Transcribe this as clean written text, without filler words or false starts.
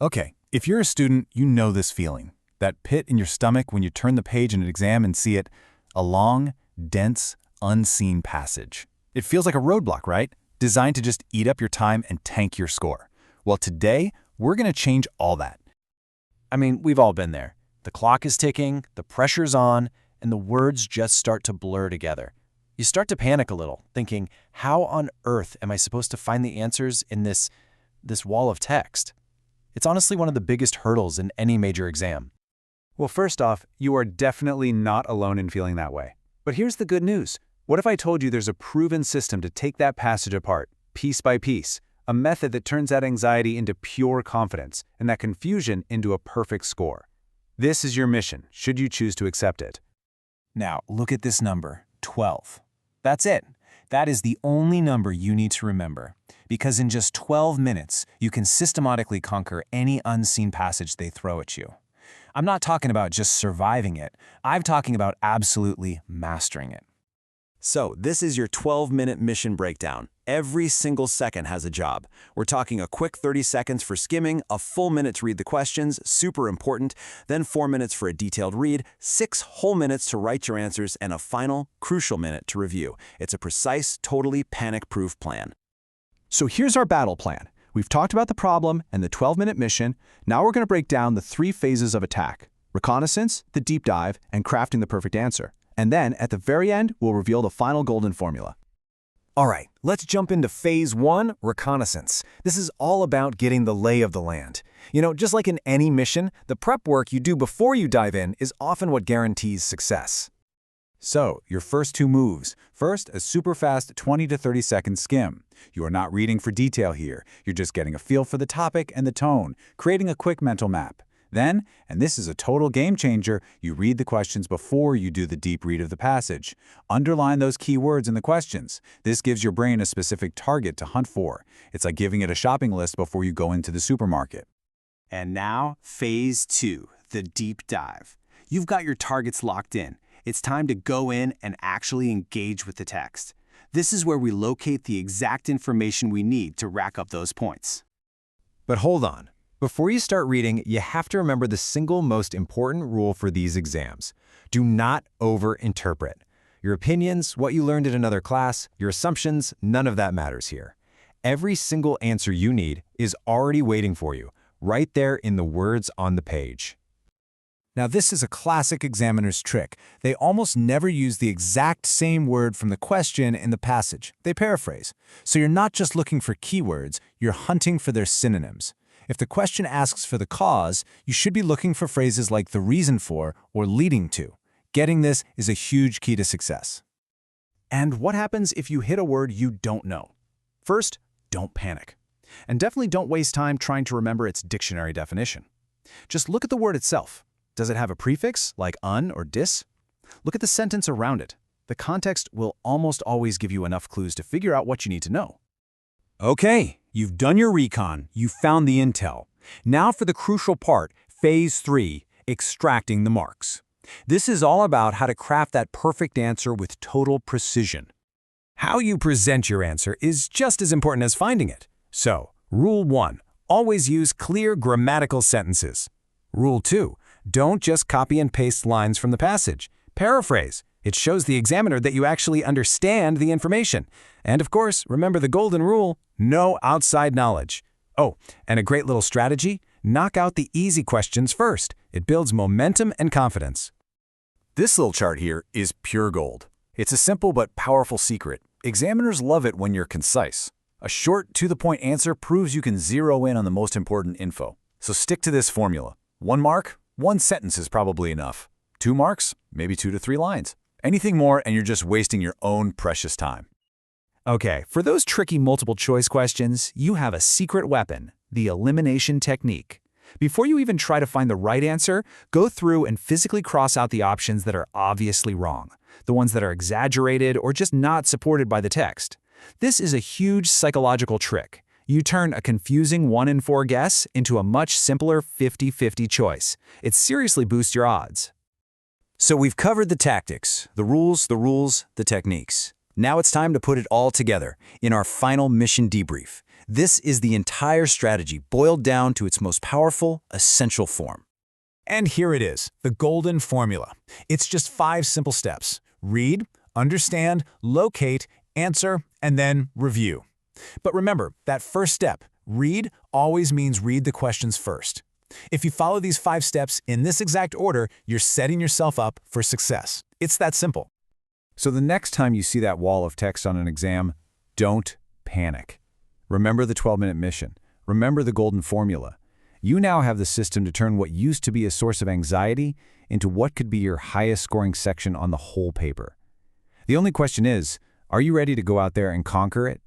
Okay, if you're a student, you know this feeling. That pit in your stomach when you turn the page in an exam and see it, a long, dense, unseen passage. It feels like a roadblock, right? Designed to just eat up your time and tank your score. Well, today, we're going to change all that. I mean, we've all been there. The clock is ticking, the pressure's on, and the words just start to blur together. You start to panic a little, thinking, how on earth am I supposed to find the answers in this wall of text? It's honestly one of the biggest hurdles in any major exam. Well, first off, you are definitely not alone in feeling that way. But here's the good news. What if I told you there's a proven system to take that passage apart, piece by piece, a method that turns that anxiety into pure confidence and that confusion into a perfect score? This is your mission, should you choose to accept it. Now, look at this number, 12. That's it. That is the only number you need to remember, because in just 12 minutes, you can systematically conquer any unseen passage they throw at you. I'm not talking about just surviving it. I'm talking about absolutely mastering it. So, this is your 12-minute mission breakdown. Every single second has a job. We're talking a quick 30 seconds for skimming, a full minute to read the questions, super important, then 4 minutes for a detailed read, 6 whole minutes to write your answers, and a final, crucial minute to review. It's a precise, totally panic-proof plan. So here's our battle plan. We've talked about the problem and the 12-minute mission. Now we're going to break down the 3 phases of attack: reconnaissance, the deep dive, and crafting the perfect answer. And then, at the very end, we'll reveal the final golden formula. All right, let's jump into Phase 1, reconnaissance. This is all about getting the lay of the land. You know, just like in any mission, the prep work you do before you dive in is often what guarantees success. So, your first 2 moves. First, a super fast 20 to 30 second skim. You are not reading for detail here. You're just getting a feel for the topic and the tone, creating a quick mental map. Then, and this is a total game changer, you read the questions before you do the deep read of the passage. Underline those key words in the questions. This gives your brain a specific target to hunt for. It's like giving it a shopping list before you go into the supermarket. And now, Phase 2, the deep dive. You've got your targets locked in. It's time to go in and actually engage with the text. This is where we locate the exact information we need to rack up those points. But hold on. Before you start reading, you have to remember the single most important rule for these exams. Do not over-interpret. Your opinions, what you learned in another class, your assumptions, none of that matters here. Every single answer you need is already waiting for you, right there in the words on the page. Now, this is a classic examiner's trick. They almost never use the exact same word from the question in the passage. They paraphrase. So you're not just looking for keywords, you're hunting for their synonyms. If the question asks for the cause, you should be looking for phrases like the reason for or leading to. Getting this is a huge key to success. And what happens if you hit a word you don't know? First, don't panic. And definitely don't waste time trying to remember its dictionary definition. Just look at the word itself. Does it have a prefix, like un or dis? Look at the sentence around it. The context will almost always give you enough clues to figure out what you need to know. Okay, you've done your recon, you've found the intel. Now for the crucial part, Phase 3, extracting the marks. This is all about how to craft that perfect answer with total precision. How you present your answer is just as important as finding it. So, Rule 1, always use clear grammatical sentences. Rule 2, don't just copy and paste lines from the passage. Paraphrase. It shows the examiner that you actually understand the information. And of course, remember the golden rule, no outside knowledge. Oh, and a great little strategy, knock out the easy questions first. It builds momentum and confidence. This little chart here is pure gold. It's a simple but powerful secret. Examiners love it when you're concise. A short, to-the-point answer proves you can zero in on the most important info. So stick to this formula. 1 mark, 1 sentence is probably enough. 2 marks, maybe 2 to 3 lines. Anything more and you're just wasting your own precious time. Okay, for those tricky multiple-choice questions, you have a secret weapon, the elimination technique. Before you even try to find the right answer, go through and physically cross out the options that are obviously wrong, the ones that are exaggerated or just not supported by the text. This is a huge psychological trick. You turn a confusing 1 in 4 guess into a much simpler 50-50 choice. It seriously boosts your odds. So we've covered the tactics, the rules, the techniques. Now it's time to put it all together in our final mission debrief. This is the entire strategy boiled down to its most powerful, essential form. And here it is, the golden formula. It's just 5 simple steps. Read, understand, locate, answer, and then review. But remember, that first step, read, always means read the questions first. If you follow these 5 steps in this exact order, you're setting yourself up for success. It's that simple. So the next time you see that wall of text on an exam, don't panic. Remember the 12-minute mission. Remember the golden formula. You now have the system to turn what used to be a source of anxiety into what could be your highest scoring section on the whole paper. The only question is, are you ready to go out there and conquer it?